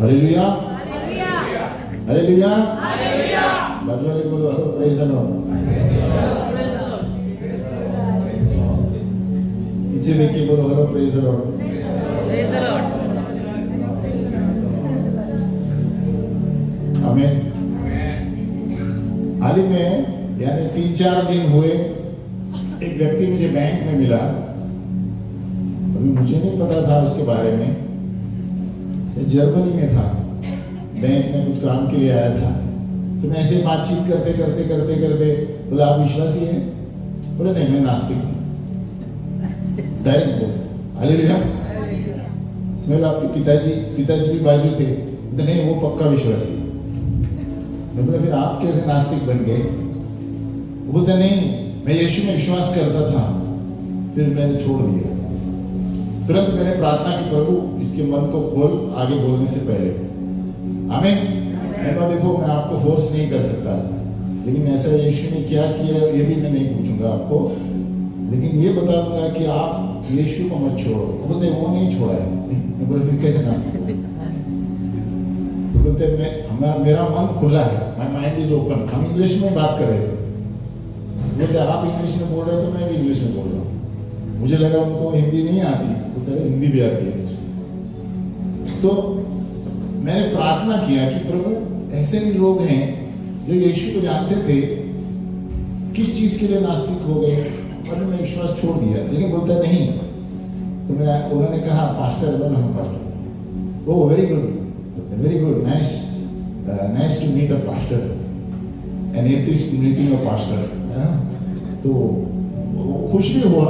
Hallelujah, hallelujah. बाजू वाले बोलो प्रेज द लॉर्ड। पीछे देख के बोलो हेलो प्रेज द लॉर्ड। आमीन। हाल ही में यानी 3-4 दिन हुए एक व्यक्ति मुझे बैंक में मिला। अभी मुझे नहीं पता था उसके बारे में। जर्मनी में था, बैंक में कुछ काम के लिए आया था। तो मैं ऐसे बातचीत करते बोला आप विश्वासी हैं? बोले नहीं मैं नास्तिक हूँ। डायरेक्ट बोल हालेलुया। मैं बोला आपके पिताजी भी बाजू थे। तो नहीं वो पक्का विश्वासी। मैं बोला फिर आप कैसे नास्तिक बन गए? बोलते नहीं मैं यीशु में विश्वास करता था, फिर मैंने छोड़ दिया। तुरंत मैंने प्रार्थना की प्रभु इसके मन को खोल आगे बोलने से पहले। आमीन। मैं देखो मैं आपको फोर्स नहीं कर सकता, लेकिन ऐसा यीशु ने क्या किया ये भी मैं नहीं पूछूंगा आपको, लेकिन ये बता दूंगा कि आप यीशु को मत छोड़ो। बोलते वो नहीं छोड़ा है। मैं बोला फिर कैसे नास्तिक? बोलते मेरा मन खुला है, माय माइंड इज ओपन। हम इंग्लिश में बात कर रहे थे। बोलते आप इंग्लिश में बोल रहे हो तो मैं भी इंग्लिश में बोल रहा हूँ। मुझे लगा उनको हिंदी नहीं आती। बोलते हिंदी भी आती है मुझे। तो मैंने प्रार्थना किया कि प्रभु ऐसे भी लोग हैं जो यीशु को जानते थे, किस चीज के लिए नास्तिक हो गए और उन्होंने विश्वास छोड़ दिया। लेकिन बोलता नहीं। तो उन्होंने कहा पास्टर बोलो हम pastor. Oh very good nice to meet a pastor an atheist meeting a pastor. तो खुश भी हुआ।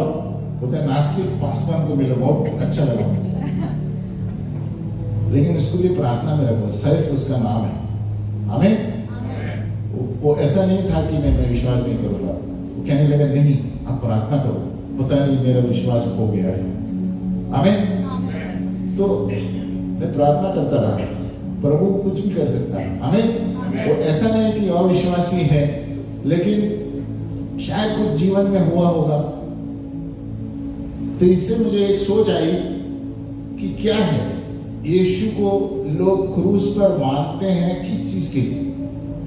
बोलता है नास्तिक पासवान को मिला, बहुत अच्छा लगा मुझे। लेकिन उसके लिए प्रार्थना में रखो, सैफ उसका नाम है। आमीन। वो ऐसा नहीं था कि मैं विश्वास नहीं करूंगा। वो कहने लगा नहीं आप प्रार्थना करो, पता नहीं मेरा विश्वास हो गया है। आमीन। तो मैं प्रार्थना करता रहा, प्रभु कुछ भी कर सकता है। आमीन। वो ऐसा नहीं कि अविश्वासी है, लेकिन शायद कुछ जीवन में हुआ होगा। तो इससे मुझे एक सोच आई कि क्या है यीशु को लोग क्रूस पर मानते हैं किस चीज के लिए?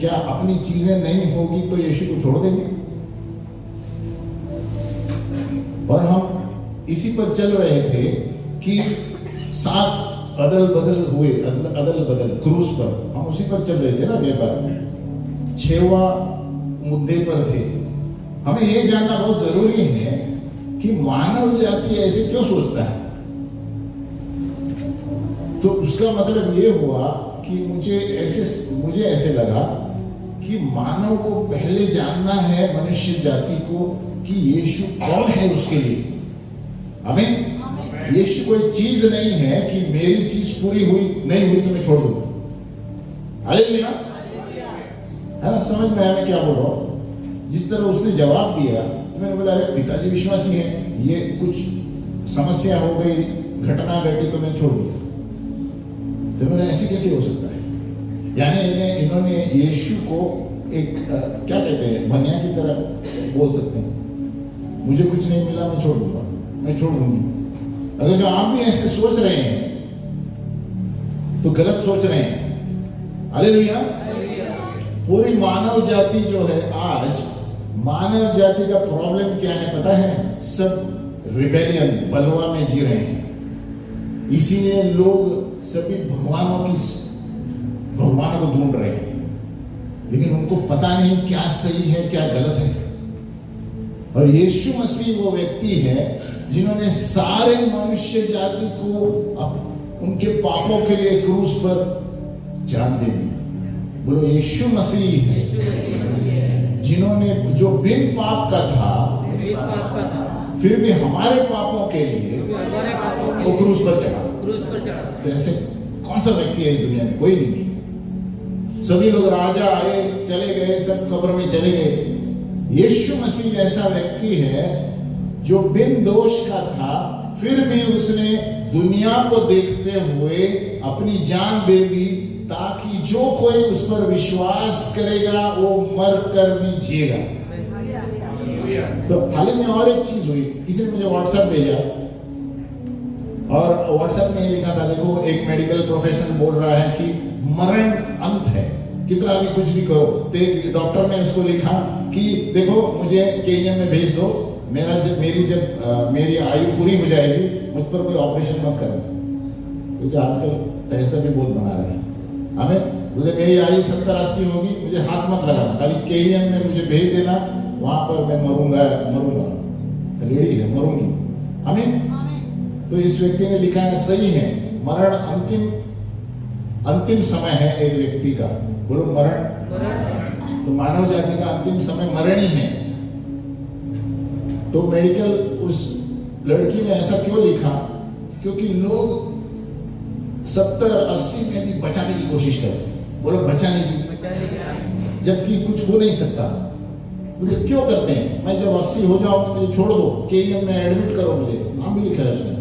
क्या अपनी चीजें नहीं होगी तो यीशु को छोड़ देंगे? और हम इसी पर चल रहे थे कि 7 अदल बदल क्रूस पर हम उसी पर चल रहे थे ना। व्यापार 6वां मुद्दे पर थे। हमें ये जानना बहुत जरूरी है कि मानव जाति ऐसे क्यों सोचता है। तो उसका मतलब ये हुआ कि मुझे ऐसे लगा कि मानव को पहले जानना है, मनुष्य जाति को, कि यीशु कौन है उसके लिए। आमीन। यीशु कोई चीज नहीं है कि मेरी चीज पूरी हुई नहीं हुई तो मैं छोड़ दूंगा। हालेलुया, है ना? समझ में आया मैं क्या बोल रहा हूं? जिस तरह उसने जवाब दिया तो मैंने बोला अरे पिताजी विश्वासी है, ये कुछ समस्या हो गई, घटना घटी तो मैं छोड़ दिया। तो मैंने ऐसे कैसे हो सकता है? यानी इन्होंने यीशु को एक क्या कहते हैं बनिया की तरह बोल सकते हैं, मुझे कुछ नहीं मिला मैं छोड़ दूंगा, मैं छोड़ दूंगी। अगर जो आप भी ऐसे सोच रहे हैं तो गलत सोच रहे हैं। हालेलुया। पूरी मानव जाति जो है, आज मानव जाति का प्रॉब्लम क्या है पता है? सब रिबेलियन, बलवा में जी रहे हैं। इसीलिए लोग सभी भगवानों को ढूंढ रहे हैं, लेकिन उनको पता नहीं क्या सही है क्या गलत है। और यीशु मसीह वो व्यक्ति है जिन्होंने सारे मनुष्य जाति को उनके पापों के लिए क्रूस पर जान दे दी। बोलो यीशु मसीह जिन्होंने जो बिन पाप का था फिर भी हमारे पापों के लिए वो क्रूस पर चढ़ा। तो ऐसे कौन सा व्यक्ति है इस दुनिया में? कोई नहीं। सभी लोग राजा आए चले गए, सब कब्र में चले गए। यीशु मसीह ऐसा व्यक्ति है जो बिन दोष का था, फिर भी उसने दुनिया को देखते हुए अपनी जान दे दी, ताकि जो कोई उस पर विश्वास करेगा वो मर कर भी जिएगा। तो हाल ही में और एक चीज हुई, किसी ने मुझे व्हाट्सएप भेजा, और व्हाट्सएप में ये लिखा था, देखो एक मेडिकल प्रोफेशन बोल रहा है कि मरण अंत है, कितना भी कुछ भी करो। तो डॉक्टर ने उसको लिखा कि देखो मुझे केईएम में भेज दो, मेरी आयु पूरी हो जाएगी, मुझ पर कोई ऑपरेशन मत करना, क्योंकि आजकल पैसा भी बहुत बना रहे हैं हमें। मुझे मेरी आयु 70-80 होगी, मुझे हाथ मत लगाना, खाली केईएम में मुझे भेज देना, वहां पर मैं मरूंगा, लेडी है, मरूंगी हमें। तो इस व्यक्ति ने लिखा है सही है, मरण अंतिम समय है एक व्यक्ति का। बोलो मरण। तो मानव जाति का अंतिम समय मरण ही है। तो मेडिकल उस लड़की ने ऐसा क्यों लिखा? क्योंकि लोग 70-80 में भी बचाने की कोशिश करते हैं। बोलो बचाने की, जबकि कुछ हो नहीं सकता। मुझे क्यों करते हैं? मैं जब 80 हो जाऊंगा मुझे छोड़ दो, केईएम में एडमिट करो, मुझे नाम भी लिखा है उसने,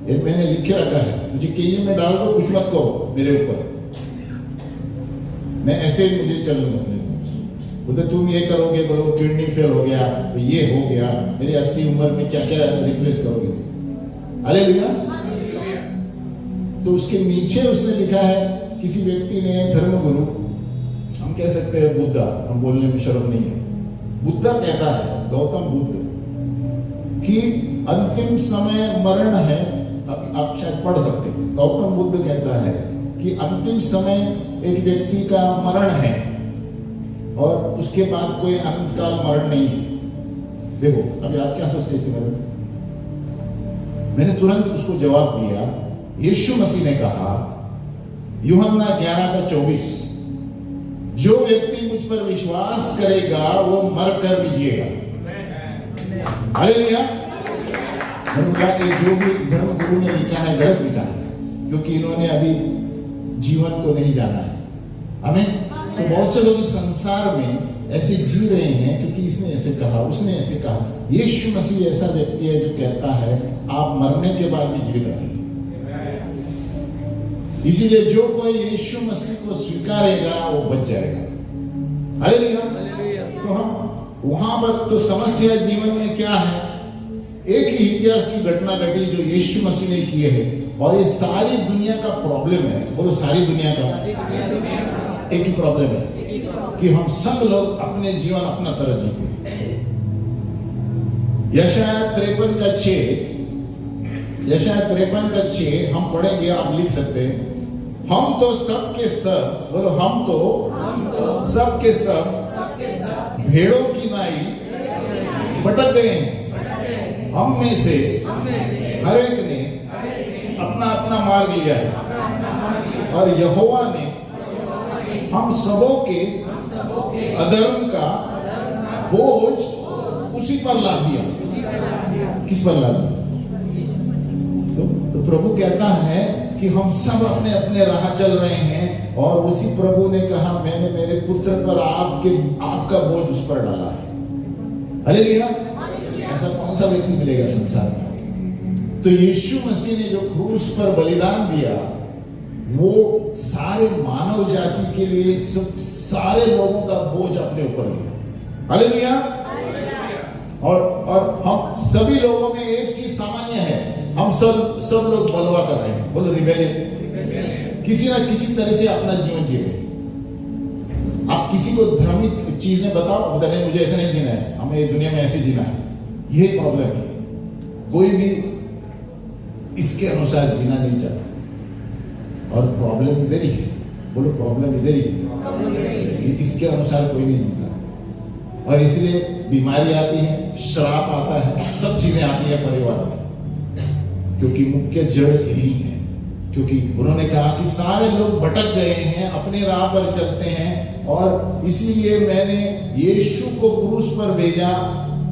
एक मैंने लिखे रखा है, मुझे केईएम में डाल दो, कुछ मत करो मेरे ऊपर, मैं ऐसे ही मुझे चलूंगा। बोलते तुम ये करोगे, बोलो किडनी फेल हो गया, तो ये हो गया, मेरी 80 उम्र में क्या क्या रिप्लेस करोगे? हालेलुया। तो उसके नीचे उसने लिखा है, किसी व्यक्ति ने, धर्मगुरु, हम कह सकते हैं बुद्धा, हम बोलने में शर्म नहीं है, बुद्धा कहता है, गौतम बुद्ध, कि अंतिम समय मरण है। आप शायद पढ़ सकते हैं, गौतम बुद्ध कहता है कि अंतिम समय एक व्यक्ति का मरण है और उसके बाद कोई अनंतकाल मरण नहीं है। देखो अभी आप क्या सोचते हैं इस बारे में? मैंने तुरंत उसको जवाब दिया, यीशु मसीह ने कहा यूहन्ना 11:24, जो व्यक्ति मुझ पर विश्वास करेगा वो मरकर भी जिएगा। हालेलुया। जो भी धर्मगुरु ने लिखा है गलत लिखा है, क्योंकि इन्होंने अभी जीवन को नहीं जाना है हमें। तो बहुत से लोग इस संसार में ऐसे जी रहे हैं क्योंकि इसने ऐसे कहा, उसने ऐसे कहा। यीशु मसीह ऐसा व्यक्ति है जो कहता है आप मरने के बाद भी जीवित रहेंगे। इसीलिए जो कोई यीशु मसीह को स्वीकारेगा वो बच जाएगा। हालेलुया। तो हम वहां पर, तो समस्या जीवन में क्या है? एक ही इतिहास की घटना घटी जो यीशु मसीह ने किए है, और ये सारी दुनिया का प्रॉब्लम है। बोलो सारी दुनिया का एक ही प्रॉब्लम है कि हम सब लोग अपने जीवन अपना तरह जीते। यशाया 53:6 हम पढ़ेंगे, आप लिख सकते हैं। हम तो सबके सब, बोलो हम तो सबके सब भेड़ों की नाई भटक गए हैं, हम में से हर एक ने अपना अपना मार्ग लिया है, और यहोवा ने हम सबों के अधर्म का बोझ उसी पर लाद दिया। किस पर लाद दिया? तो प्रभु कहता है कि हम सब अपने अपने राह चल रहे हैं, और उसी प्रभु ने कहा मैंने मेरे पुत्र पर आपका बोझ उस पर डाला है। हालेलुया। ऐसा कौन सा व्यक्ति मिलेगा संसार में? तो यीशु मसीह ने जो क्रूस पर बलिदान दिया, वो सारे मानव जाति के लिए सारे लोगों का बोझ अपने ऊपर लिया। हालेलुया। और हम सभी लोगों में एक चीज सामान्य है, हम सब लोग बलवा कर रहे हैं। बोलो रिबेलियन। किसी ना किसी तरह से अपना जीवन जी रहे हैं। आप किसी को धार्मिक चीजें बताओ, बता नहीं मुझे ऐसा नहीं जीना है, हमें दुनिया में ऐसे जीना है। ये प्रॉब्लम है, कोई भी इसके अनुसार जीना नहीं चाहता, और प्रॉब्लम इधर ही है। बोलो प्रॉब्लम इधर ही है कि इसके अनुसार कोई नहीं जीता, और इसलिए बीमारी आती है, श्राप आता है, सब चीजें आती है परिवार में, क्योंकि मुख्य जड़ यही है। क्योंकि उन्होंने कहा कि सारे लोग भटक गए हैं, अपने राह पर चलते हैं, और इसीलिए मैंने यीशु को क्रूस पर भेजा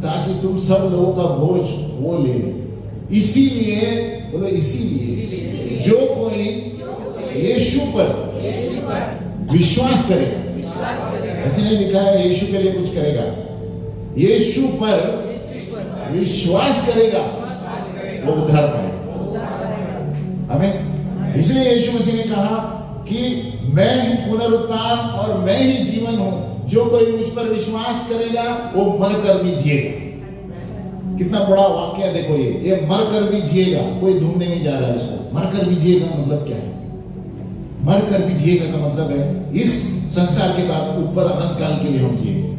ताकि तुम सब लोगों का बोझ वो ले ले। इसीलिए बोलो इसीलिए जो कोई यीशु पर विश्वास करेगा, ऐसे नहीं लिखा है यीशु के लिए कुछ करेगा, यीशु पर विश्वास करेगा वो उद्धार पाएगा। हमें इसलिए यीशु मसीह ने कहा कि मैं ही पुनरुत्थान और मैं ही जीवन हूं, जो कोई मुझ पर विश्वास करेगा वो मरकर भी जिएगा। कितना बड़ा वाक्य है, देखो ये मरकर भी जिएगा, कोई ढूंढने नहीं जा रहा है इसको। मरकर भी जिएगा मतलब क्या है? मरकर भी जिएगा का मतलब है इस संसार के बाद ऊपर अनंत काल के लिए हम जिएंगे,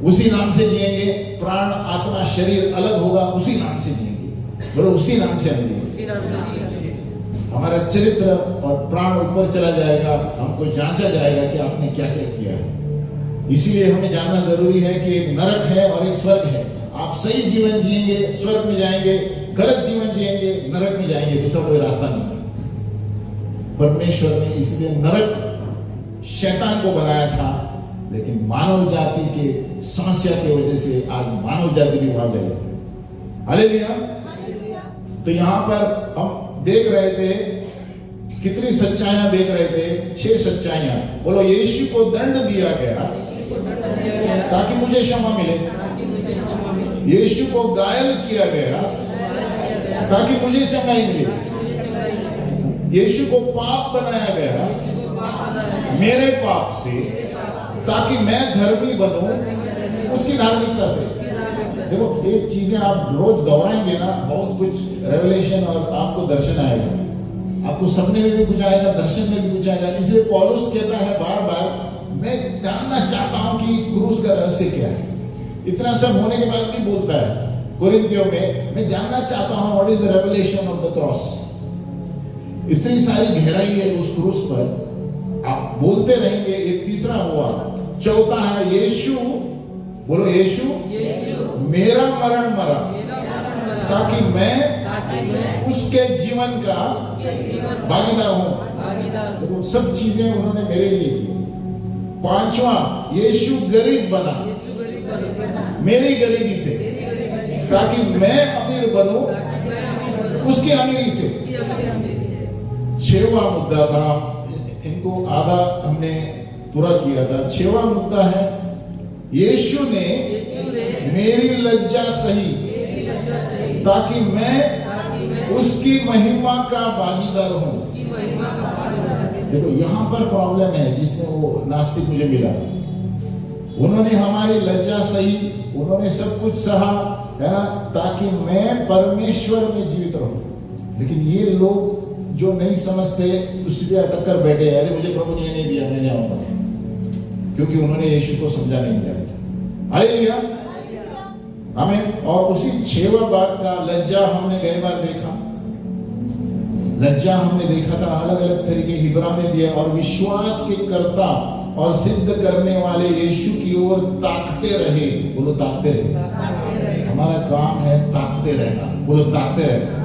उसी नाम से जिएंगे। प्राण आत्मा शरीर अलग होगा, उसी नाम से जिएंगे, बोलो उसी नाम से हम जिएंगे। हमारा चरित्र और प्राण ऊपर चला जाएगा, हमको जांचा जाएगा कि आपने क्या क्या किया है। इसीलिए हमें जानना जरूरी है कि एक नरक है और एक स्वर्ग है। आप सही जीवन जिएंगे स्वर्ग में जाएंगे, गलत जीवन जिएंगे नरक में जाएंगे, दूसरा कोई रास्ता नहीं। परमेश्वर ने इसलिए नरक शैतान को बनाया था, लेकिन मानव जाति के समस्या की वजह से आज मानव जाति भी वहां जाएगी। हालेलुया। तो यहां पर हम देख रहे थे कितनी सच्चाइयां देख रहे थे, 6 सच्चाइयां। बोलो यीशु को दंड दिया गया ताकि मुझे क्षमा मिले, यीशु को घायल किया गया ताकि मुझे चंगाई मिले, यीशु को पाप बनाया गया मेरे पाप से ताकि मैं धर्मी बनूं उसकी धार्मिकता से। देखो ये चीजें आप रोज दोहराएंगे ना, बहुत कुछ रेवलेशन और आपको दर्शन आएगा, आपको सपने में भी कुछ आएगा, दर्शन में भी कुछ आएगा। इसलिए पौलुस कहता है बार बार, मैं जानना चाहता हूं कि क्रूस का रहस्य क्या है। इतना सब होने के बाद भी बोलता है कोरिन्थियों में, मैं जानना चाहता हूं what is the revelation of the cross. इतनी सारी गहराई है उस क्रूस पर, आप बोलते रहेंगे। ये तीसरा हुआ। चौथा है यीशु, बोलो यीशु मेरा मरण मरा ताकि मैं उसके जीवन का भागीदार हूं। तो सब चीजें उन्होंने मेरे लिए की। पांचवा, यीशु गरीब बना मेरी गरीबी से ताकि मैं अमीर बनूं उसकी अमीरी से। छठवां मुद्दा था, इनको आधा हमने पूरा किया था। छठवां मुद्दा है यीशु ने मेरी लज्जा सही ताकि मैं उसकी महिमा का भागीदार हूं। देखो यहां पर प्रॉब्लम है, जिसने वो नास्तिक मुझे मिला, उन्होंने हमारी लज्जा सही, उन्होंने सब कुछ सहा है ना, ताकि मैं परमेश्वर में जीवित रहूं। लेकिन ये लोग जो नहीं समझते उससे अटक कर बैठे, अरे मुझे प्रभु ने ये नहीं दिया, मैं जाऊंगा, क्योंकि उन्होंने यीशु को समझा नहीं दिया। हालेलुया, हमें। और उसी 6वां बात का लज्जा हमने कई बार देखा। लज्जा हमने देखा था अलग अलग तरीके हिब्रा में दिया। और विश्वास के कर्ता और सिद्ध करने वाले यीशु की ओर ताकते रहे। बोलो ताकते रहे। हमारा काम है ताकते रहना। बोलो ताकते रहना।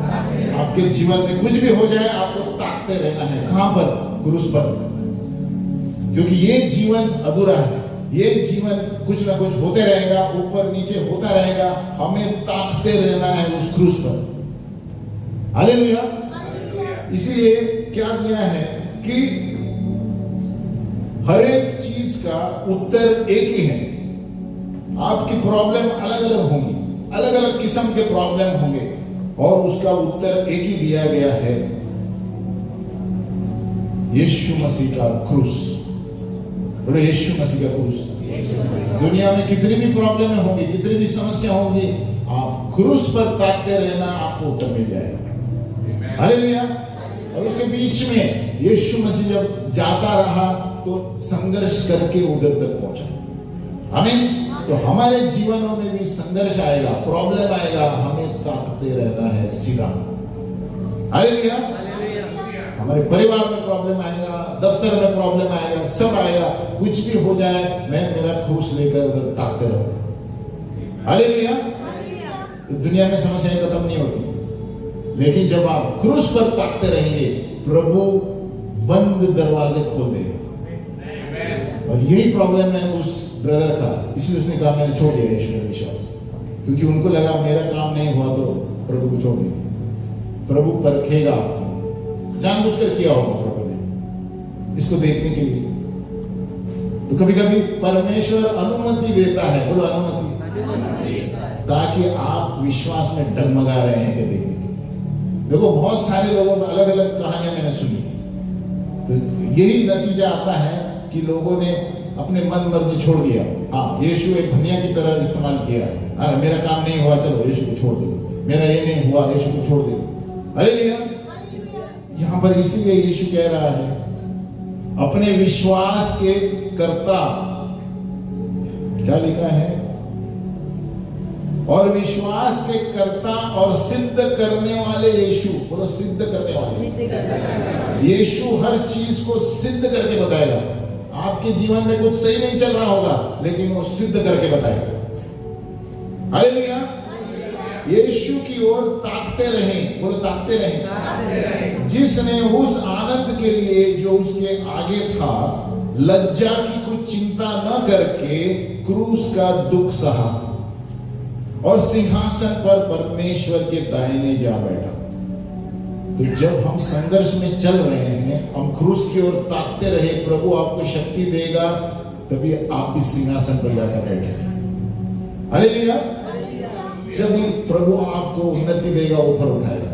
आपके जीवन में कुछ भी हो जाए आपको ताकते रहना है। कहां पर? क्रूस पर। क्योंकि ये जीवन अधूरा है, ये जीवन कुछ ना कुछ होते रहेगा, ऊपर नीचे होता रहेगा। हमें ताकते रहना है उस क्रूस पर। हालेलुया। इसीलिए क्या किया है कि हर एक चीज का उत्तर एक ही है। आपकी प्रॉब्लम अलग अलग होंगी, अलग अलग किस्म के प्रॉब्लम होंगे, और उसका उत्तर एक ही दिया गया है, यीशु मसीह का क्रूस। बोलो यीशु मसीह का क्रूस। दुनिया में कितनी भी प्रॉब्लम होंगी, कितनी भी समस्या होंगी, आप क्रूस पर ताकते रहना, आपको उत्तर मिल जाएगा। हालेलुया। और उसके बीच में यीशु मसीह जब जाता रहा तो संघर्ष करके उधर तक पहुंचा। आमीन। तो हमारे जीवनों में भी संघर्ष आएगा, प्रॉब्लम आएगा, हमें ताकते रहना है सीधा। हालेलुया। हमारे परिवार में प्रॉब्लम आएगा, दफ्तर में प्रॉब्लम आएगा, सब आएगा, कुछ भी हो जाए, मैं मेरा क्रूस लेकर उधर ताकते रहूंगा। हालेलुया। दुनिया में समस्याएं खत्म नहीं होती, लेकिन जब आप क्रूस पर ताकते रहेंगे, प्रभु बंद दरवाजे खोल देगा। और यही प्रॉब्लम है उस ब्रदर का, इसलिए उसने कहा मैंने छोड़ दिया यीशु में विश्वास, क्योंकि उनको लगा मेरा काम नहीं हुआ तो प्रभु को छोड़ देंगे। प्रभु परखेगा, जानबूझकर किया होगा प्रभु ने इसको देखने के लिए। तो कभी कभी परमेश्वर अनुमति देता है, बोलो अनुमति, ताकि आप विश्वास में डगमगा रहे हैं क्या देखने के लिए। देखो बहुत सारे लोगों में अलग अलग कहानियां मैंने सुनी, तो यही नतीजा आता है कि लोगों ने अपने मन मर्जी छोड़ दिया। हाँ, यीशु एक दुनिया की तरह इस्तेमाल किया है, अरे मेरा काम नहीं हुआ, चलो यीशु को छोड़ दो, मेरा ये नहीं हुआ, यीशु को छोड़ दो। हालेलुया। यहां पर इसीलिए यीशु कह रहा है अपने विश्वास के कर्ता, क्या लिखा है, और विश्वास के कर्ता और सिद्ध करने वाले यीशु, बोलो सिद्ध करने वाले। यीशु हर चीज को सिद्ध करके बताएगा। आपके जीवन में कुछ सही नहीं चल रहा होगा, लेकिन वो सिद्ध करके बताएगा। हालेलुया। यीशु की ओर ताकते रहें, बोलो ताकते रहें। जिसने उस आनंद के लिए जो उसके आगे था, लज्जा की कुछ चिंता न करके क्रूस का दुख सहा और सिंहासन पर परमेश्वर के दाहिने जा बैठा। तो जब हम संघर्ष में चल रहे हैं, हम क्रूस की ओर ताकते रहे, प्रभु आपको शक्ति देगा, तभी आप भी सिंहासन पर जाकर बैठे। हालेलुया। जब भी प्रभु आपको उन्नति देगा, ऊपर उठाएगा।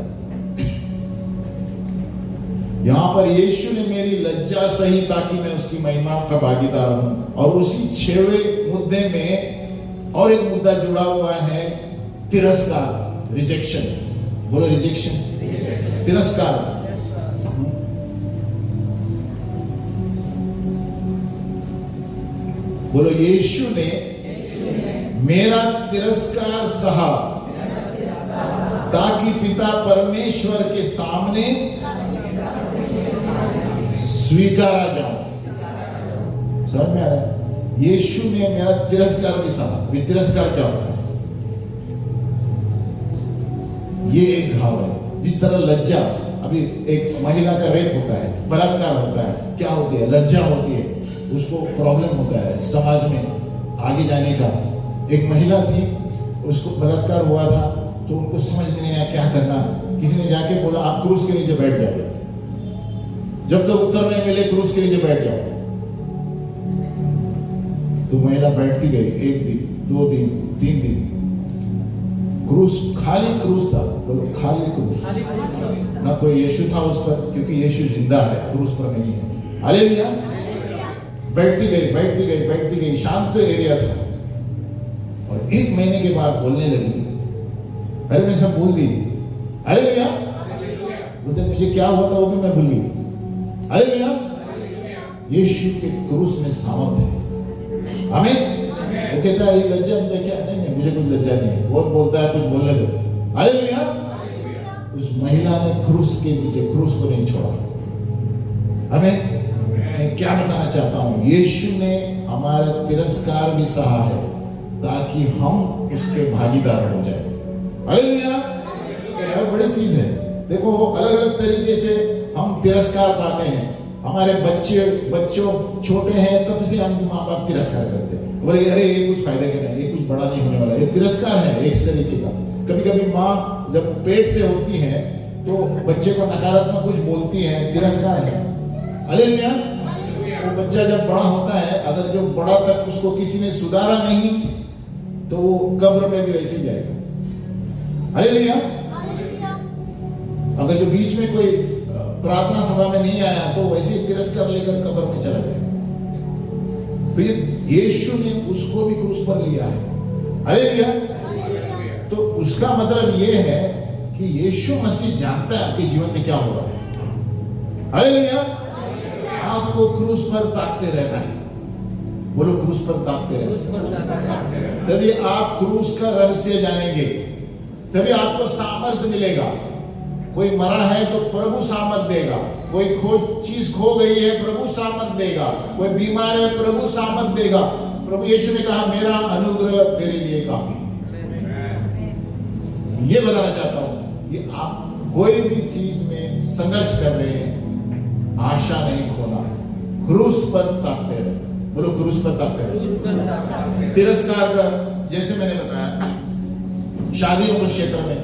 यहां पर यीशु ने मेरी लज्जा सही ताकि मैं उसकी महिमा का भागीदार हूं। और उसी 6वें मुद्दे में और एक मुद्दा जुड़ा हुआ है, तिरस्कार, रिजेक्शन। बोलो रिजेक्शन, तिरस्कार। बोलो यीशु ने मेरा तिरस्कार सहा ताकि पिता परमेश्वर के सामने स्वीकारा जाऊं। समझ में आ रहा है? यीशु ने मेरा तिरस्कार भी सहा। ये तिरस्कार क्या होता है? ये एक घाव है। जिस तरह लज्जा, अभी एक महिला का रेप होता है, बलात्कार होता है, क्या होती है? लज्जा होती है, उसको प्रॉब्लम होता है समाज में आगे जाने का। एक महिला थी, उसको बलात्कार हुआ था, तो उनको समझ में नहीं आया क्या करना। किसी ने जाके बोला आप क्रूस के नीचे बैठ जाओ, जब तक उत्तर नहीं मिले क्रूस के नीचे बैठ जाओ। तो महिला बैठती गई, 1 दिन 2 दिन 3 दिन। क्रूस, खाली क्रूस था। बोलो खाली क्रूस। ना कोई यीशु था उस पर, क्योंकि यीशु जिंदा है, क्रूस पर नहीं है। हालेलुया। बैठती गई, बैठती गई, बैठती गई। शांत एरिया था। और 1 महीने के बाद बोलने लगी। अरे मैं सब भूल दी। हालेलुया। बोलते मुझे क्या हुआ था वो भी मैं भूल गई। हालेलुया। यीशु के क्रूस में सामर्थ है। आमीन। वो कहता है ये लज्जा मुझे क्या? नहीं, मुझे कुछ लज्जा नहीं है। वो बोलता है कुछ बोलने दो। हालेलुया। उस महिला ने क्रूस के नीचे क्रूस को नहीं छोड़ा। आमीन। मैं क्या बताना चाहता हूं, यीशु ने हमारा तिरस्कार भी सहा है ताकि हम उसके भागीदार हो जाए। हालेलुया। बहुत बड़ी चीज है। देखो अलग अलग तरीके से हम तिरस्कार पाते हैं। हमारे बच्चों छोटे हैं तब से हम माँ बाप तिरस्कार करते हैं, बोले अरे ये कुछ फायदा का नहीं, ये कुछ बड़ा नहीं होने वाला। ये तिरस्कार है एक तरीके का। कभी कभी माँ जब पेट से होती है तो बच्चे को नकारात्मक कुछ बोलती है, तिरस्कार है। हालेलुया। वो बच्चा जब बड़ा होता है, अगर जो बड़ा तक उसको किसी ने सुधारा नहीं तो वो कब्र में भी वैसे ही जाएगा। हालेलुया। अगर जो बीच में कोई प्रार्थना सभा में नहीं आया तो वैसे ही तिरस्कार लेकर कब्र में चला जाएगा। तो ये यीशु ने उसको भी क्रूस पर लिया है। हालेलुया। तो उसका मतलब ये है कि यीशु मसीह जानता है आपके जीवन में क्या हो रहा है। हालेलुया। आपको क्रूस पर ताकते रहना है। बोलो क्रूस पर ताकते रहना। तभी आप क्रूस का रहस्य जानेंगे, तभी आपको सामर्थ्य मिलेगा। कोई मरा है तो प्रभु सामर्थ देगा। कोई चीज खो गई है, प्रभु सामर्थ देगा। कोई बीमार है, प्रभु सामर्थ देगा। प्रभु यीशु ने कहा मेरा अनुग्रह तेरे लिए काफी है। ये बताना चाहता हूं कि आप कोई भी चीज में संघर्ष कर रहे हैं, आशा नहीं खोना, क्रूस पर ताकते रहे। बोलो क्रूस पर ताकते रहे। तिरस्कार का, जैसे मैंने बताया, शादियों के क्षेत्र में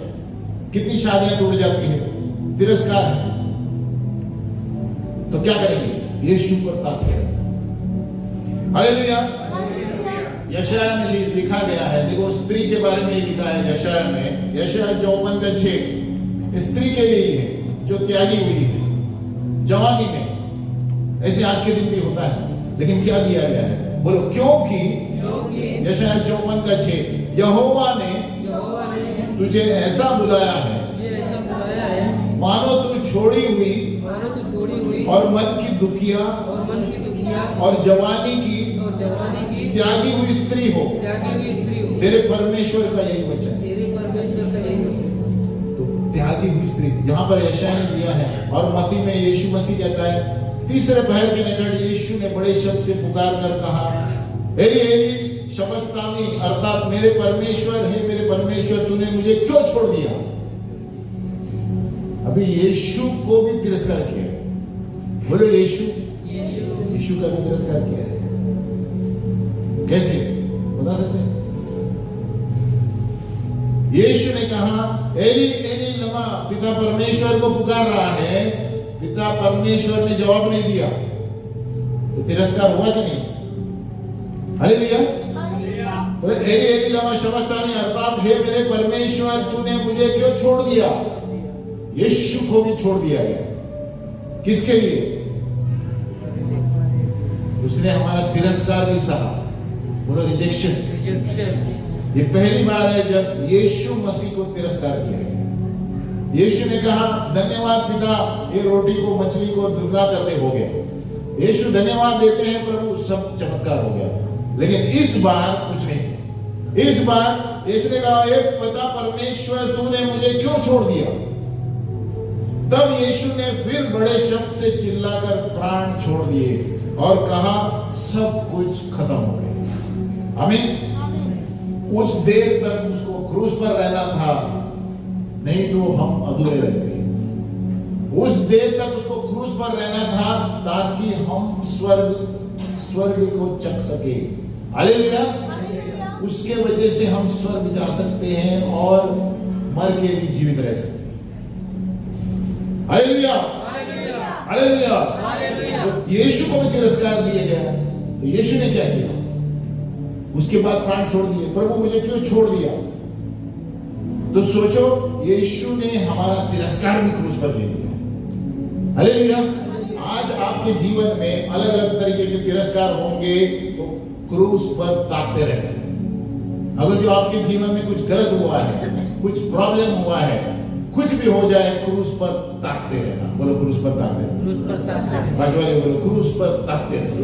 कितनी शादियां टूट जाती है, तिरस्कार है। तो क्या करेंगे? यीशु पर ताकते रहे। हालेलुया। यशाया में लिखा गया है, देखो स्त्री के बारे में लिखा है यशाया में, यशाया 54:6 स्त्री के लिए है जो त्यागी हुई है जवानी में। ऐसे आज के दिन भी होता है, लेकिन क्या दिया गया है? बोलो क्योंकि यशाया 54:6 यहोवा ने तुझे ऐसा बुलाया है मानो तू छोड़ी हुई और मन की दुखिया और जवानी की त्यागी हुई स्त्री हो। तेरे परमेश्वर का यही वचन। तो त्यागी हुई स्त्री यहाँ पर यशायाह ने दिया है, और मत्ती में यीशु मसीह कहता है तीसरे पहर के निकट यीशु ने बड़े शब्द से पुकार कर कहा, एली एली शबक्तानी, अर्थात मेरे परमेश्वर है मेरे परमेश्वर तूने मुझे क्यों छोड़ दिया। अभी यीशु को भी तिरस्कार किया। बोलो यीशु का भी तिरस्कार किया है। कैसे बता सकते हैं? यीशु ने कहा एली एली लमा, पिता परमेश्वर को पुकार रहा है, पिता परमेश्वर ने जवाब नहीं दिया, तो तिरस्कार हुआ कि नहीं? हालेलुया। एली एली लमा शबक्तानी, अर्थात हे मेरे परमेश्वर तूने मुझे क्यों छोड़ दिया। यीशु को भी छोड़ दिया गया। किसके लिए? उसने हमारा तिरस्कार भी सहा। बोलो रिजेक्शन। ये पहली बार है जब यीशु मसीह को तिरस्कार किया गया। यीशु ने कहा धन्यवाद पिता, ये रोटी को मछली को दुगना करते हो गया। यीशु धन्यवाद देते हैं प्रभु, सब चमत्कार हो गया। लेकिन इस बार कुछ नहीं। इस बार यीशु ने कहा हे पिता परमेश्वर तूने मुझे क्यों छोड़ दिया। तब यीशु ने फिर बड़े शब्द से चिल्लाकर प्राण छोड़ दिए और कहा सब कुछ खत्म हो गया। आमीन। उस देर तक उसको क्रूस पर रहना था, नहीं तो हम अधूरे रहते। उस देर तक उसको क्रूस पर रहना था ताकि हम स्वर्ग को चख सके। हालेलुया। उसके वजह से हम स्वर्ग जा सकते हैं और मर के भी जीवित रह सकते हैं। Hallelujah hallelujah. तो यीशु को भी तिरस्कार दिया गया। तो यीशु ने क्या किया? उसके बाद प्राण छोड़ दिए। प्रभु मुझे क्यों छोड़ दिया? तो सोचो यीशु ने हमारा तिरस्कार भी क्रूस पर ले लिया। हालेलुया। आज आपके जीवन में अलग अलग तरीके के तिरस्कार होंगे, तो क्रूस पर ताकते रहे। अगर जो आपके जीवन में कुछ गलत हुआ है, कुछ प्रॉब्लम हुआ है, कुछ भी हो जाए, क्रूस पर ताकते रहना। बोलो क्रूस पर ताकते रहना। बाजवाले बोलो क्रूस पर ताकते रहना।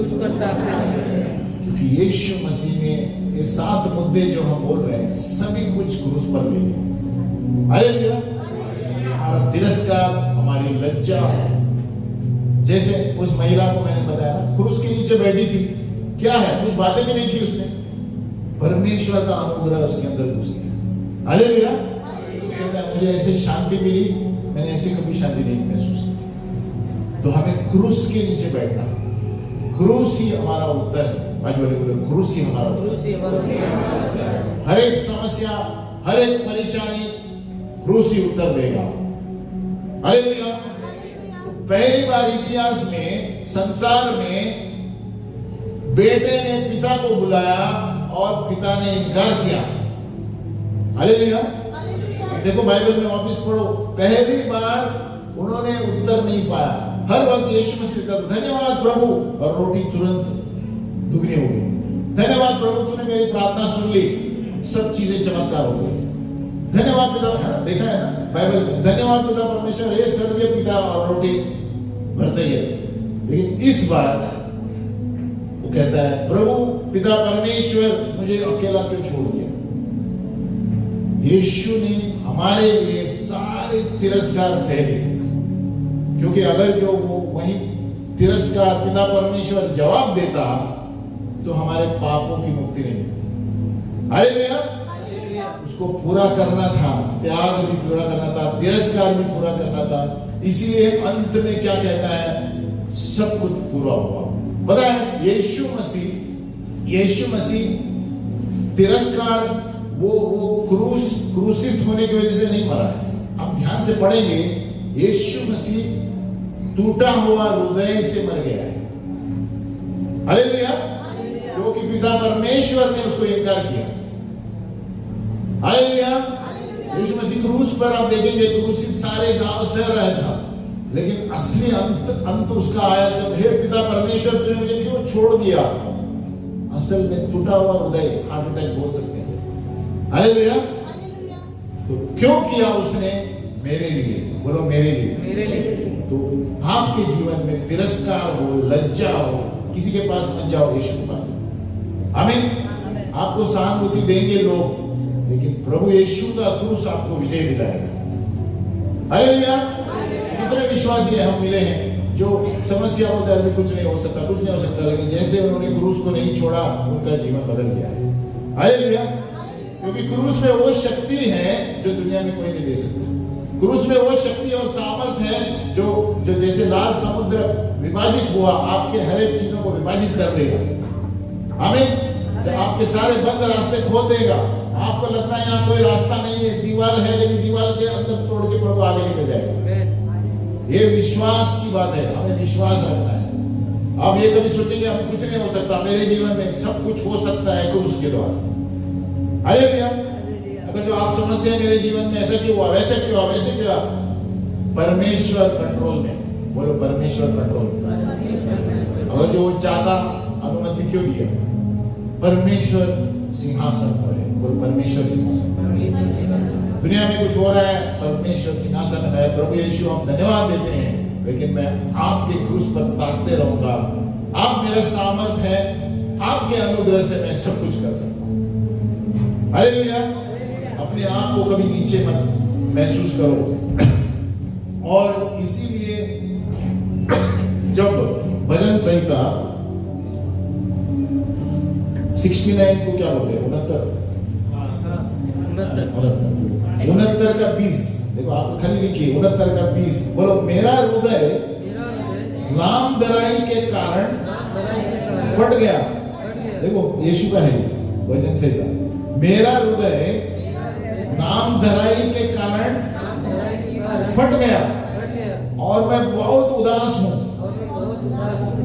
क्योंकि यीशु मसीह में ये 7 मुद्दे जो हम बोल रहे हैं सभी कुछ क्रूस पर ले लिया। हालेलुया। हमारा तिरस्कार, हमारी लज्जा, जैसे उस महिला को मैंने बताया क्रूस के नीचे बैठी थी, क्या है कुछ बातें भी नहीं की उसने, परमेश्वर का अनुग्रह उसके अंदर घुस गया। हालेलुया। कहता है मुझे ऐसे शांति मिली, मैंने ऐसे कभी शांति नहीं महसूस की। तो हमें क्रूस के नीचे बैठना, क्रूस ही हमारा उत्तर है। बाजवाले बोलो क्रूस ही हमारा उत्तर। हर एक समस्या, हर एक परेशानी क्रूस ही उत्तर देगा। हालेलुया। पहली बार इतिहास में, संसार में बेटे ने पिता को बुलाया और पिता ने इनकार किया। हालेलुया। देखो बाइबल में वापस पढ़ो, पहली बार उन्होंने उत्तर नहीं पाया। हर वक्त यीशु मसीह का धन्यवाद प्रभु, और रोटी तुरंत दुगनी हो गई। धन्यवाद प्रभु तूने मेरी प्रार्थना सुन ली, सब चीजें चमत्कार हो गई। धन्यवाद पिता, देखा है ना बाइबल में, धन्यवाद पिता परमेश्वर हे स्वर्गीय पिता, और रोटी भरते ही है। लेकिन इस बार वो कहता है प्रभु पिता परमेश्वर मुझे अकेला क्यों छोड़ दिया। यीशु ने हमारे लिए सारे तिरस्कार सहे, क्योंकि अगर जो वो वही तिरस्कार पिता परमेश्वर जवाब देता तो हमारे पापों की मुक्ति नहीं मिलती। हालेलुया। उसको पूरा करना था, त्याग भी पूरा करना था, तिरस्कार भी पूरा करना था। इसीलिए अंत में क्या कहता है, सब कुछ पूरा हुआ। पता है यीशु मसीह तिरस्कार वो क्रूसित होने की वजह से नहीं मरा है। आप ध्यान से पढ़ेंगे, यीशु मसीह टूटा हुआ हृदय से मर गया है। हालेलुया। क्योंकि पिता परमेश्वर ने उसको इनकार किया। हालेलुया। यीशु मसीह क्रूस पर आप देखेंगे क्रूसित सारे गांव सह रहा था, लेकिन असली अंत उसका आया जब हे पिता परमेश्वर तूने मुझे क्यों छोड़ दिया। असल में टूटा हुआ हृदय, हार्ट अटैक बोल सकते हैं। हालेलुया। तो क्यों किया उसने? मेरे लिए। बोलो मेरे लिए। तो आपके जीवन में तिरस्कार हो, लज्जा हो, किसी के पास मत जाओ, यीशु के पास। आमीन। आपको सहानुभूति देंगे लोग, लेकिन प्रभु यीशु का क्रूस आपको विजय दिलाएगा। हालेलुया। कितने विश्वासी हम मिले हैं जो समस्या होता है, कुछ नहीं हो सकता, कुछ नहीं हो सकता, लेकिन जैसे उन्होंने क्रूस को नहीं छोड़ा, उनका जीवन बदल गया है। हालेलुया। क्योंकि क्रूस में वो शक्ति है जो दुनिया में कोई नहीं दे सकता। क्रूस में वो शक्ति और सामर्थ्य है जो जैसे लाल समुद्र विभाजित हुआ, आपके हर एक चीजों को विभाजित कर देगा। आमीन। जब आपके सारे बंद रास्ते खोल देगा, आपको लगता है यहाँ कोई रास्ता नहीं है, दीवार है, लेकिन दीवार के अंदर तोड़ के प्रभु आगे निकल जाएगा। ये विश्वास की बात है, हमें विश्वास रखना है। अब ये कभी सोचेंगे अब कुछ नहीं हो सकता, मेरे जीवन में सब कुछ हो सकता है क्रूस के द्वारा। हालेलुया। अगर जो आप समझते हैं मेरे जीवन में ऐसा क्यों हुआ, वैसे क्यों हुआ, वैसे क्यों हुआ, परमेश्वर कंट्रोल में। बोलो परमेश्वर कंट्रोल में। अगर जो चाहता, अनुमति क्यों दिया? परमेश्वर सिंहासन पर है। बोलो परमेश्वर सिंहासन। दुनिया में कुछ हो रहा है, परमेश्वर सिंहासन है। प्रभु यीशु हम धन्यवाद देते हैं, लेकिन मैं आपके क्रूस पर ताकते रहूंगा। आप मेरा सामर्थ है, आपके अनुग्रह से मैं सब कुछ कर सकता हूं। हालेलुया। अपने आप को कभी नीचे मत महसूस करो। और इसीलिए जब भजन संहिता 69 को क्या बोलते हैं, 69 का 20, देखो आप खाली लिखिए 69 का 20। बोलो मेरा हृदय नामधराई के कारण फट गया। देखो यीशु का है वचन से था, मेरा हृदय नामधराई के कारण फट गया और मैं बहुत उदास हूं।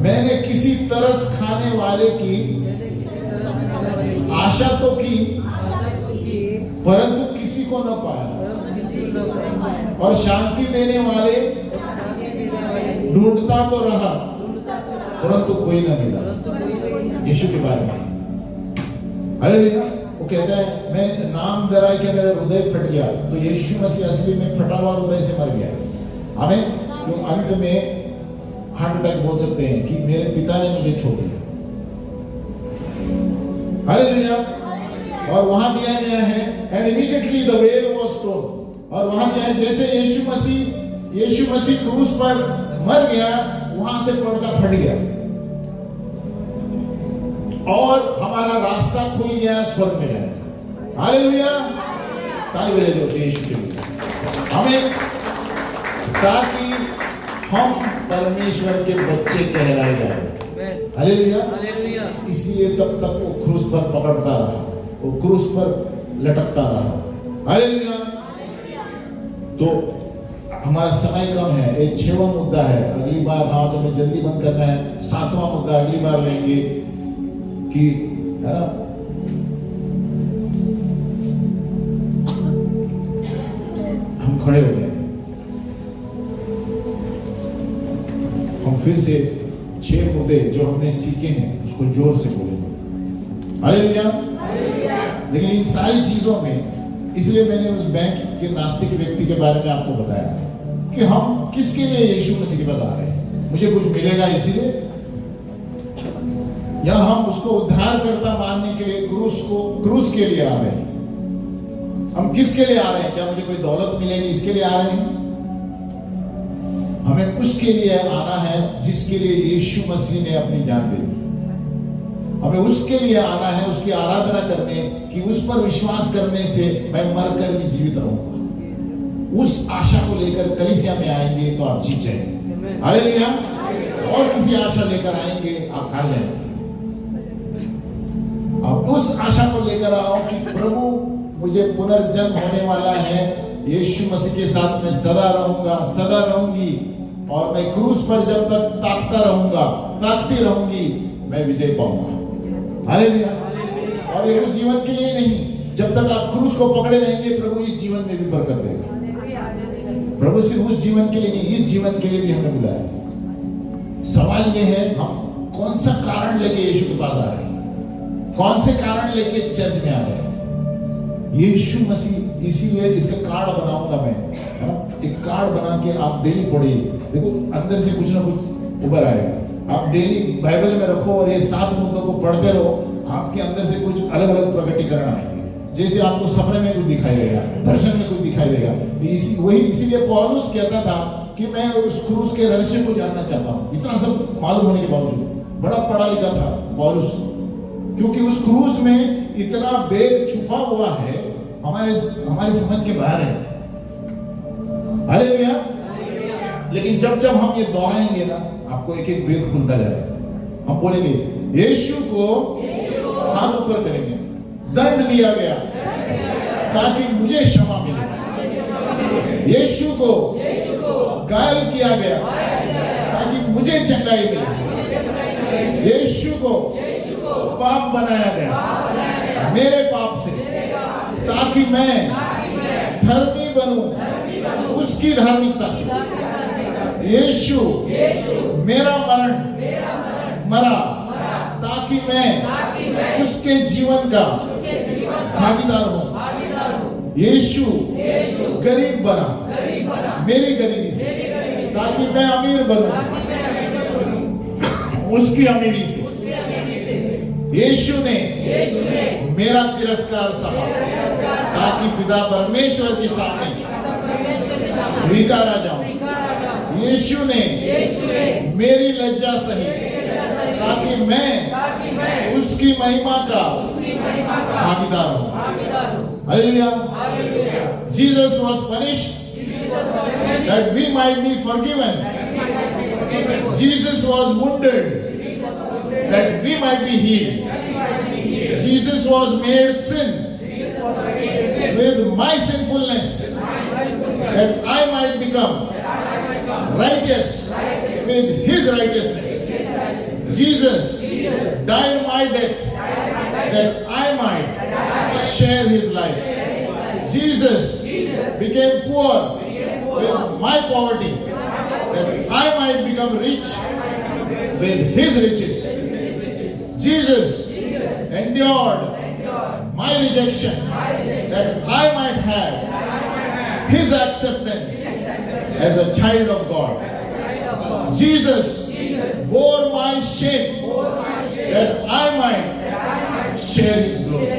मैंने किसी तरस खाने वाले की आशा तो की, परंतु किसी को न पाया, और शांति देने वाले ढूंढता तो रहा, परंतु कोई न मिला। यीशु के बारे में हालेलुया। वो कहता है मैं नामधराई के मेरा हृदय फट गया। तो यीशु मसीह असली में फटा हुआ हृदय से मर गया। आमीन। तो अंत में हार्ट अटैक बोल सकते हैं कि मेरे पिता ने मुझे छोड़ दिया। हालेलुया। और वहां दिया गया है and immediately the well was torn. और वहां दिया है जैसे यीशु मसीह क्रूस पर मर गया, वहां से पर्दा फट गया और हमारा रास्ता खुल गया स्वर्ग में जाने का। हालेलुया। ताली बजा दो यीशु के लिए। हमें ताकि हम परमेश्वर के बच्चे कहलाए जाए। हालेलुया। इसलिए तब तक वो क्रूस पर पकड़ता रहा, वो क्रूस पर लटकता रहा। हालेलुया। तो हमारा समय कम है, एक 6वां मुद्दा है, अगली बार हाँ हमें जल्दी बंद करना है। 7वां मुद्दा अगली बार लेंगे कि है ना, हम खड़े हो गए, हम फिर से 6 मुद्दे जो हमने सीखे हैं उसको जोर से बोलेंगे। हालेलुया। लेकिन इन सारी चीजों में, इसलिए मैंने उस बैंक के नास्तिक व्यक्ति के बारे में आपको बताया कि हम किसके लिए यीशु मसीह के पास आ रहे हैं, मुझे कुछ मिलेगा इसीलिए, या हम उसको उद्धारकर्ता मानने के लिए क्रूस के लिए आ रहे हैं। हम किसके लिए आ रहे हैं? क्या मुझे कोई दौलत मिलेगी इसके लिए आ रहे हैं? हमें उसके लिए आना है जिसके लिए यीशु मसीह ने अपनी जान दे दी। हमें उसके लिए आना है, उसकी आराधना करने कि उस पर विश्वास करने से मैं मरकर भी जीवित रहूंगा। उस आशा को लेकर कलीसिया में आएंगे तो आप जीत जाएंगे। हालेलुया। और किसी आशा लेकर आएंगे आप हार जाएंगे। आप उस आशा को लेकर आओ कि प्रभु मुझे पुनर्जन्म होने वाला है, यीशु मसीह के साथ मैं सदा रहूंगा, सदा रहूंगी, और मैं क्रूस पर जब तक ताकता रहूंगा, ताकती रहूंगी, मैं विजय पाऊंगा। हालेलुया। और ये उस जीवन के लिए नहीं, जब तक आप क्रूस को पकड़े रहेंगे प्रभु इस जीवन में भी बरकत देगा। प्रभु सिर्फ उस जीवन के लिए नहीं, इस जीवन के लिए भी हमें बुलाया। सवाल ये है हम कौन सा कारण लेके यीशु के पास आ रहे हैं, कौन से कारण लेके चर्च में आ रहे हैं। यीशु मसीह, इसीलिए इसका कार्ड बनाऊंगा मैं, है ना? एक कार्ड बना के आप डेली पढ़िए, देखो अंदर से कुछ ना कुछ उभर आएगा। आप डेली बाइबल में रखो और ये 7 मुद्दों को पढ़ते रहो, आपके अंदर से कुछ अलग अलग प्रकटीकरण आएंगे। जैसे आपको सपने में कुछ दिखाई देगा, दर्शन में कुछ दिखाई देगा। इसीलिए पौलुस कहता था कि मैं उस क्रूस के रहस्य को जानना चाहता हूँ। इतना सब मालूम होने के बावजूद बड़ा पढ़ा लिखा था पौलुस, क्योंकि उस क्रूस में इतना भेद छुपा हुआ है, हमारे समझ के बाहर है। हालेलुया। लेकिन जब जब हम ये दोहराएंगे ना, आपको एक एक भेद खुलता जाएगा। हम बोलेंगे यीशु को हाथ ऊपर करेंगे, दंड दिया गया ताकि मुझे क्षमा मिले। यीशु को घायल किया गया ताकि मुझे चंगाई मिले। यीशु को पाप बनाया गया मेरे पाप से, ताकि मैं धर्मी बनूं उसकी धार्मिकता से। यीशु मेरा मरण मरा ताकि मैं उसके जीवन का भागीदार हूं। यीशु गरीब बना मेरी गरीबी से, ताकि मैं अमीर बनूं उसकी अमीरी से। यीशु ने मेरा तिरस्कार सहा ताकि पिता परमेश्वर के सामने स्वीकारा जाऊं। यीशु ने मेरी लज्जा सही ताकि मैं उसकी महिमा का भागीदार हूं। Hallelujah. Jesus was punished that we might be forgiven. Jesus was wounded that we might be healed. Jesus was made sin with my sinfulness that I might become righteous with his righteousness. Jesus died my death that I might share his life. Jesus became poor with my poverty that I might become rich with his riches. Jesus endured my rejection that I might have his acceptance as a child of God. Jesus bore my shame that I might share his glory.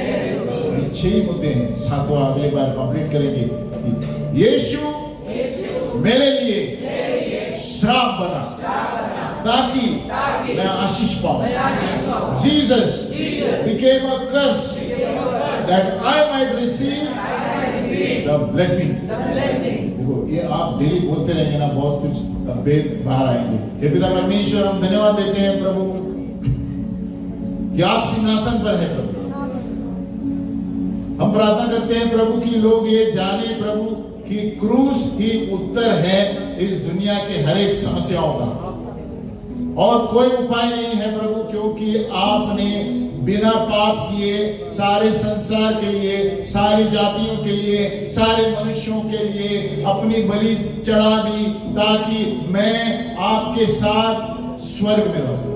6 मुद्दे हैं, 7वां अगली बार complete करेंगे। यीशु मेरे लिए श्राप बना ताकि मैं आशीष पाऊं। Jesus became a curse that I might receive the blessing. देखो ये आप डेली बोलते रहेंगे ना, बहुत कुछ भेद बाहर आएंगे। हे पिता परमेश्वर, हम धन्यवाद देते हैं प्रभु कि आप सिंहासन पर है प्रभु। हम प्रार्थना करते हैं प्रभु कि लोग ये जाने प्रभु कि क्रूस ही उत्तर है इस दुनिया के हर एक समस्याओं का, और कोई उपाय नहीं है प्रभु, क्योंकि आपने बिना पाप किए सारे संसार के लिए, सारी जातियों के लिए, सारे मनुष्यों के लिए अपनी बलि चढ़ा दी ताकि मैं आपके साथ स्वर्ग में रहूं।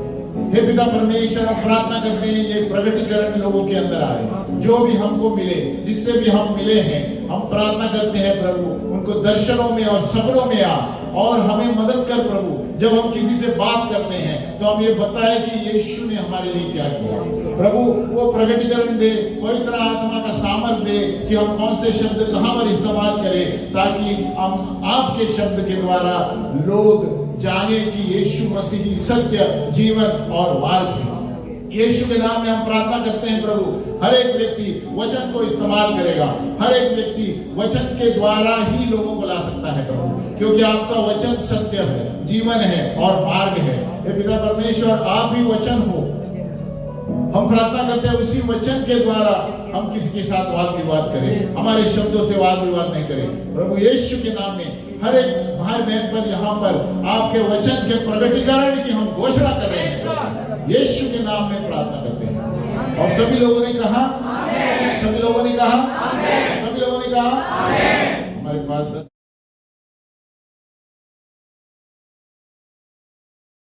हे पिता परमेश्वर, हम प्रार्थना करते हैं ये प्रगटीकरण लोगों के अंदर आए। जो भी हमको मिले, जिससे भी हम मिले हैं, हम प्रार्थना करते हैं प्रभु उनको दर्शनों में और सपनों में आ और हमें मदद कर प्रभु। जब हम किसी से बात करते हैं तो हम ये बताएं कि यीशु ने हमारे लिए क्या किया। प्रभु वो प्रगटीकरण दे, पवित्र आत्मा का सामर्थ्य दे कि हम कौन से शब्द कहां पर इस्तेमाल करें, ताकि हम आपके शब्द के द्वारा लोग जाने कि यीशु मसीह ही सत्य, जीवन और मार्ग है। यीशु के नाम में हम प्रार्थना करते हैं प्रभु, हर एक व्यक्ति वचन को इस्तेमाल करेगा, हर एक व्यक्ति वचन के द्वारा ही लोगों को ला सकता है प्रभु, क्योंकि आपका वचन सत्य है, जीवन है और मार्ग है। हे पिता परमेश्वर, आप ही वचन हो। हम प्रार्थना करते हैं उसी वचन के द्वारा हम किसी के साथ वाद विवाद करें, हमारे शब्दों से वाद विवाद नहीं करें। प्रभु यीशु के नाम में हर एक भाई बहन पर यहाँ पर आपके वचन के प्रगटीकरण की हम घोषणा कर रहे हैं, यीशु के नाम में प्रार्थना करते हैं। और सभी लोगों ने कहा, सभी लोगों ने कहा, सभी लोगों ने कहा, हमारे पास 10